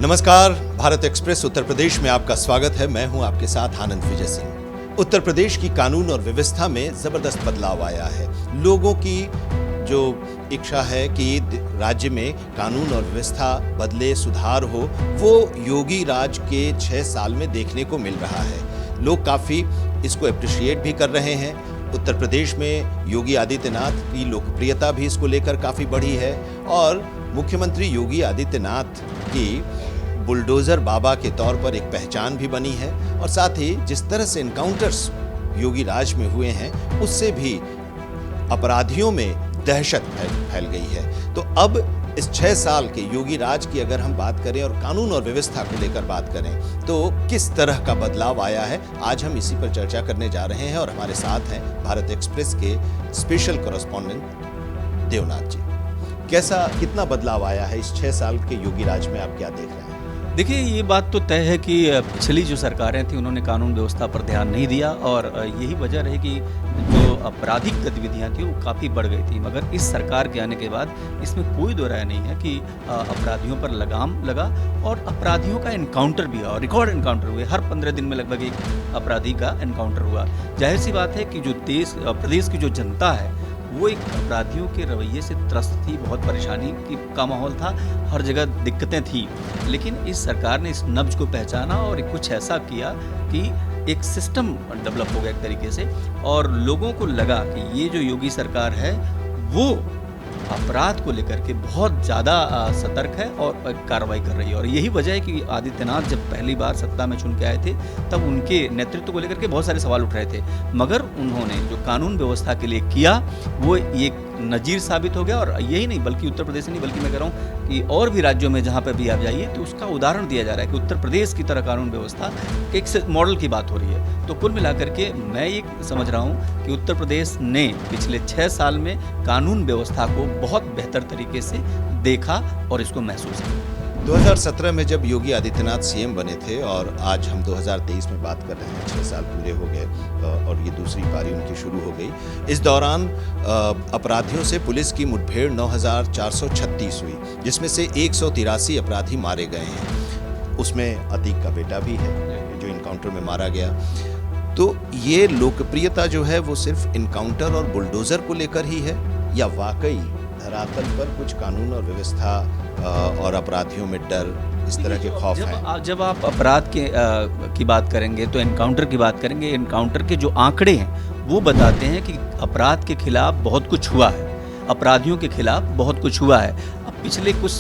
नमस्कार, भारत एक्सप्रेस उत्तर प्रदेश में आपका स्वागत है। मैं हूं आपके साथ आनंद विजय सिंह। उत्तर प्रदेश की कानून और व्यवस्था में जबरदस्त बदलाव आया है। लोगों की जो इच्छा है कि राज्य में कानून और व्यवस्था बदले, सुधार हो, वो योगी राज के 6 साल में देखने को मिल रहा है। लोग काफी इसको अप्रिशिएट भी कर रहे हैं। उत्तर प्रदेश में योगी आदित्यनाथ की लोकप्रियता भी इसको लेकर काफी बढ़ी है और मुख्यमंत्री योगी आदित्यनाथ की बुलडोजर बाबा के तौर पर एक पहचान भी बनी है। और साथ ही जिस तरह से एनकाउंटर्स योगी राज में हुए हैं, उससे भी अपराधियों में दहशत फैल गई है। तो अब इस 6 साल के योगी राज की अगर हम बात करें और कानून और व्यवस्था को लेकर बात करें तो किस तरह का बदलाव आया है, आज हम इसी पर चर्चा करने जा रहे हैं। और हमारे साथ हैं भारत एक्सप्रेस के स्पेशल कॉरेस्पॉन्डेंट देवनाथ जी। कितना बदलाव आया है इस 6 साल के योगी राज में, आप क्या देख रहे हैं? देखिए, ये बात तो तय है कि पिछली जो सरकारें थी उन्होंने कानून व्यवस्था पर ध्यान नहीं दिया और यही वजह रही कि जो आपराधिक गतिविधियां थी वो काफ़ी बढ़ गई थी। मगर इस सरकार के आने के बाद इसमें कोई दो राय नहीं है कि अपराधियों पर लगाम लगा और अपराधियों का एनकाउंटर भी हुआ, रिकॉर्ड एनकाउंटर हुए। हर 15 दिन में लगभग एक अपराधी का एनकाउंटर हुआ। जाहिर सी बात है कि जो प्रदेश की जो जनता है वो एक अपराधियों के रवैये से त्रस्त थी। बहुत परेशानी का माहौल था, हर जगह दिक्कतें थी। लेकिन इस सरकार ने इस नब्ज को पहचाना और कुछ ऐसा किया कि एक सिस्टम डेवलप हो गया एक तरीके से, और लोगों को लगा कि ये जो योगी सरकार है वो अपराध को लेकर के बहुत ज़्यादा सतर्क है और कार्रवाई कर रही है। और यही वजह है कि आदित्यनाथ जब पहली बार सत्ता में चुन के आए थे तब उनके नेतृत्व को लेकर के बहुत सारे सवाल उठ रहे थे, मगर उन्होंने जो कानून व्यवस्था के लिए किया वो एक नजीर साबित हो गया। और यही नहीं बल्कि उत्तर प्रदेश नहीं, बल्कि मैं कह रहा हूँ कि और भी राज्यों में जहाँ पर भी आप जाइए तो उसका उदाहरण दिया जा रहा है कि उत्तर प्रदेश की तरह कानून व्यवस्था एक मॉडल की बात हो रही है। तो कुल मिलाकर के मैं ये समझ रहा हूँ कि उत्तर प्रदेश ने पिछले 6 साल में कानून व्यवस्था को बहुत बेहतर तरीके से देखा और इसको महसूस किया। 2017 में जब योगी आदित्यनाथ सीएम बने थे और आज हम 2023 में बात कर रहे हैं, 6 साल पूरे हो गए और ये दूसरी पारी उनकी शुरू हो गई। इस दौरान अपराधियों से पुलिस की मुठभेड़ 9436 हुई, जिसमें से 183 अपराधी मारे गए हैं। उसमें अतीक का बेटा भी है जो इनकाउंटर में मारा गया। तो ये लोकप्रियता जो है वो सिर्फ इनकाउंटर और बुलडोजर को लेकर ही है या वाकई धरातल पर कुछ कानून और व्यवस्था और अपराधियों में डर, इस तरह के खौफ हैं? जब आप अपराध की बात करेंगे तो एनकाउंटर की बात करेंगे। एनकाउंटर के जो आंकड़े हैं वो बताते हैं कि अपराध के खिलाफ बहुत कुछ हुआ है, अपराधियों के खिलाफ बहुत कुछ हुआ है। अब पिछले कुछ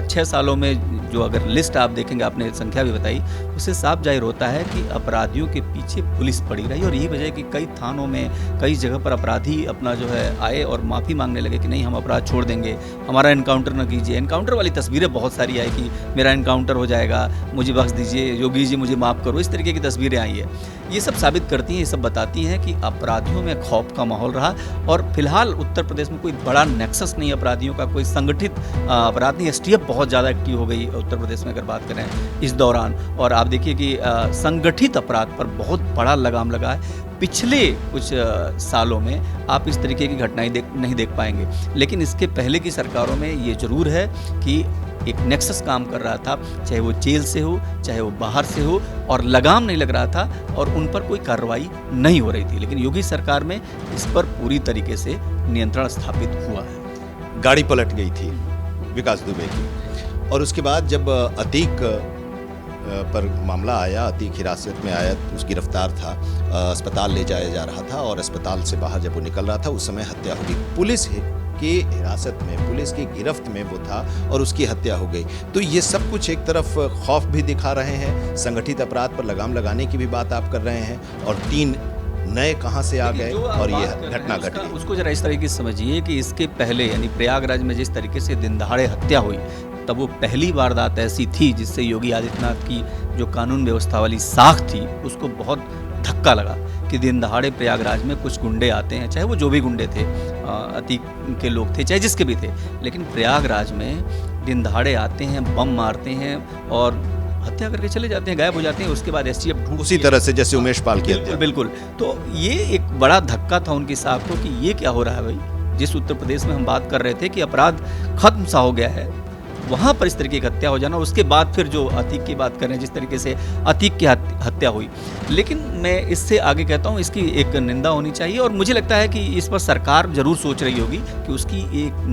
6 सालों में जो अगर लिस्ट आप देखेंगे, आपने संख्या भी बताई, उससे साफ जाहिर होता है कि अपराधियों के पीछे पुलिस पड़ी रही। और यही वजह है कि कई थानों में, कई जगह पर अपराधी अपना जो है आए और माफ़ी मांगने लगे कि नहीं, हम अपराध छोड़ देंगे, हमारा एनकाउंटर न कीजिए। एनकाउंटर वाली तस्वीरें बहुत सारी आई कि मेरा एनकाउंटर हो जाएगा, मुझे बख्श दीजिए, योगी जी मुझे माफ़ करो, इस तरीके की तस्वीरें आई है। ये सब साबित करती हैं, ये सब बताती हैं कि अपराधियों में खौफ का माहौल रहा। और फिलहाल उत्तर प्रदेश में कोई बड़ा नेक्सस नहीं अपराधियों का, कोई संगठित अपराध नहीं। एसटीएफ बहुत ज़्यादा एक्टिव हो गई उत्तर प्रदेश में अगर बात करें इस दौरान। और आप देखिए कि संगठित अपराध पर बहुत बड़ा लगाम लगा है। पिछले कुछ सालों में आप इस तरीके की घटनाएं नहीं देख पाएंगे। लेकिन इसके पहले की सरकारों में ये जरूर है कि एक नेक्सस काम कर रहा था, चाहे वो जेल से हो, चाहे वो बाहर से हो, और लगाम नहीं लग रहा था और उन पर कोई कार्रवाई नहीं हो रही थी। लेकिन योगी सरकार में इस पर पूरी तरीके से नियंत्रण स्थापित हुआ है। गाड़ी पलट गई थी विकास दुबे की, और उसके बाद जब अतीक पर मामला आया, अतीक हिरासत में आया, उस गिरफ्तार था, अस्पताल ले जाया जा रहा था और अस्पताल से बाहर जब वो निकल रहा था उस समय हत्या हो गई। पुलिस की हिरासत में, पुलिस की गिरफ्त में वो था और उसकी हत्या हो गई। तो ये सब कुछ एक तरफ खौफ भी दिखा रहे हैं, संगठित अपराध पर लगाम लगाने की भी बात आप कर रहे हैं, और 3 नए कहाँ से आ गए और ये घटना घट गई। उसको जरा इस तरीके से समझिए कि इसके पहले यानी प्रयागराज में जिस तरीके से दिन दहाड़े हत्या हुई, तब वो पहली वारदात ऐसी थी जिससे योगी आदित्यनाथ की जो कानून व्यवस्था वाली साख थी उसको बहुत धक्का लगा कि दिन दहाड़े प्रयागराज में कुछ गुंडे आते हैं, चाहे वो जो भी गुंडे थे, अतीक के लोग थे, चाहे जिसके भी थे, लेकिन प्रयागराज में दिन दहाड़े आते हैं, बम मारते हैं और हत्या करके चले जाते हैं, गायब हो जाते हैं। उसके बाद एसटीएफ ढूंढ, उसी तरह से जैसे उमेश पाल की हत्या। बिल्कुल। तो ये एक बड़ा धक्का था उनकी साख को कि ये क्या हो रहा है भाई। जिस उत्तर प्रदेश में हम बात कर रहे थे कि अपराध खत्म सा हो गया है, वहाँ पर इस तरीके की हत्या हो जाना, उसके बाद फिर जो अतीक की बात कर रहे हैं, जिस तरीके से अतीक की हत्या हुई, लेकिन मैं इससे आगे कहता हूँ इसकी एक निंदा होनी चाहिए। और मुझे लगता है कि इस पर सरकार जरूर सोच रही होगी कि उसकी एक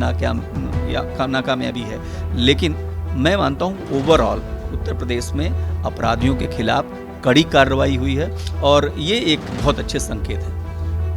नाकामयाबी है, लेकिन मैं मानता हूँ ओवरऑल उत्तर प्रदेश में अपराधियों के खिलाफ कड़ी कार्रवाई हुई है और ये एक बहुत अच्छे संकेत है।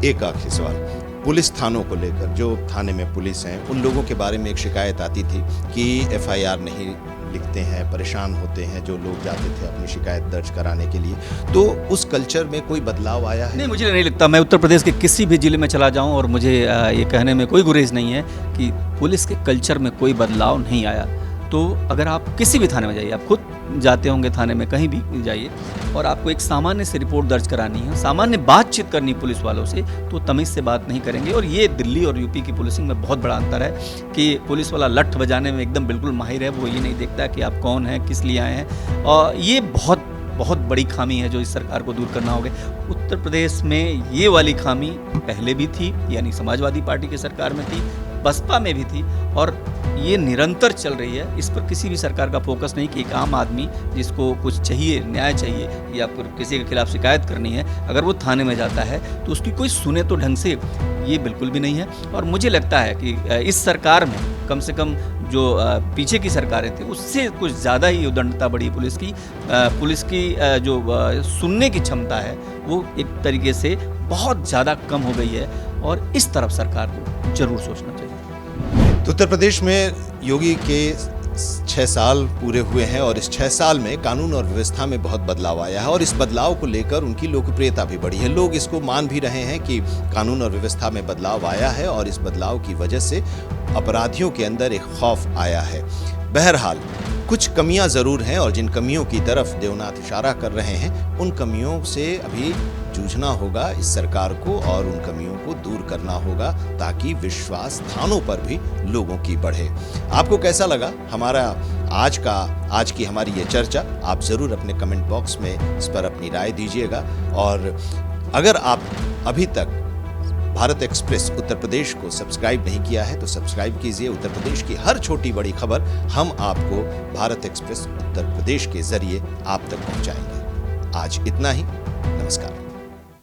एक आखिरी सवाल, पुलिस थानों को लेकर, जो थाने में पुलिस हैं उन लोगों के बारे में एक शिकायत आती थी कि एफआईआर नहीं लिखते हैं, परेशान होते हैं जो लोग जाते थे अपनी शिकायत दर्ज कराने के लिए, तो उस कल्चर में कोई बदलाव आया है? नहीं, मुझे नहीं लगता। मैं उत्तर प्रदेश के किसी भी जिले में चला जाऊं और मुझे ये कहने में कोई गुरेज नहीं है कि पुलिस के कल्चर में कोई बदलाव नहीं आया। तो अगर आप किसी भी थाने में जाइए, आप खुद जाते होंगे थाने में, कहीं भी जाइए और आपको एक सामान्य से रिपोर्ट दर्ज करानी है, सामान्य बातचीत करनी पुलिस वालों से, तो तमीज़ से बात नहीं करेंगे। और ये दिल्ली और यूपी की पुलिसिंग में बहुत बड़ा अंतर है कि पुलिस वाला लठ बजाने में एकदम बिल्कुल माहिर है, वो ये नहीं देखता कि आप कौन हैं, किस लिए आए हैं। और ये बहुत बहुत बड़ी खामी है जो इस सरकार को दूर करना होगा। उत्तर प्रदेश में ये वाली खामी पहले भी थी, यानी समाजवादी पार्टी की सरकार में थी, बसपा में भी थी, और ये निरंतर चल रही है। इस पर किसी भी सरकार का फोकस नहीं कि एक आम आदमी जिसको कुछ चाहिए, न्याय चाहिए या फिर किसी के खिलाफ शिकायत करनी है, अगर वो थाने में जाता है तो उसकी कोई सुने तो ढंग से, ये बिल्कुल भी नहीं है। और मुझे लगता है कि इस सरकार में कम से कम जो पीछे की सरकारें थी उससे कुछ ज़्यादा ही उदंडता बढ़ी पुलिस की जो सुनने की क्षमता है वो एक तरीके से बहुत ज़्यादा कम हो गई है, और इस तरफ सरकार को जरूर सोचना चाहिए। तो उत्तर प्रदेश में योगी के 6 साल पूरे हुए हैं और इस 6 साल में कानून और व्यवस्था में बहुत बदलाव आया है और इस बदलाव को लेकर उनकी लोकप्रियता भी बढ़ी है। लोग इसको मान भी रहे हैं कि कानून और व्यवस्था में बदलाव आया है और इस बदलाव की वजह से अपराधियों के अंदर एक खौफ आया है। बहरहाल कुछ कमियां जरूर हैं और जिन कमियों की तरफ देवनाथ इशारा कर रहे हैं उन कमियों से अभी जूझना होगा इस सरकार को और उन कमियों को दूर करना होगा ताकि विश्वास थानों पर भी लोगों की बढ़े। आपको कैसा लगा हमारा आज की हमारी ये चर्चा? आप जरूर अपने कमेंट बॉक्स में इस पर अपनी राय दीजिएगा और अगर आप अभी तक भारत एक्सप्रेस उत्तर प्रदेश को सब्सक्राइब नहीं किया है तो सब्सक्राइब कीजिए। उत्तर प्रदेश की हर छोटी बड़ी खबर हम आपको भारत एक्सप्रेस उत्तर प्रदेश के जरिए आप तक पहुंचाएंगे। आज इतना ही, नमस्कार।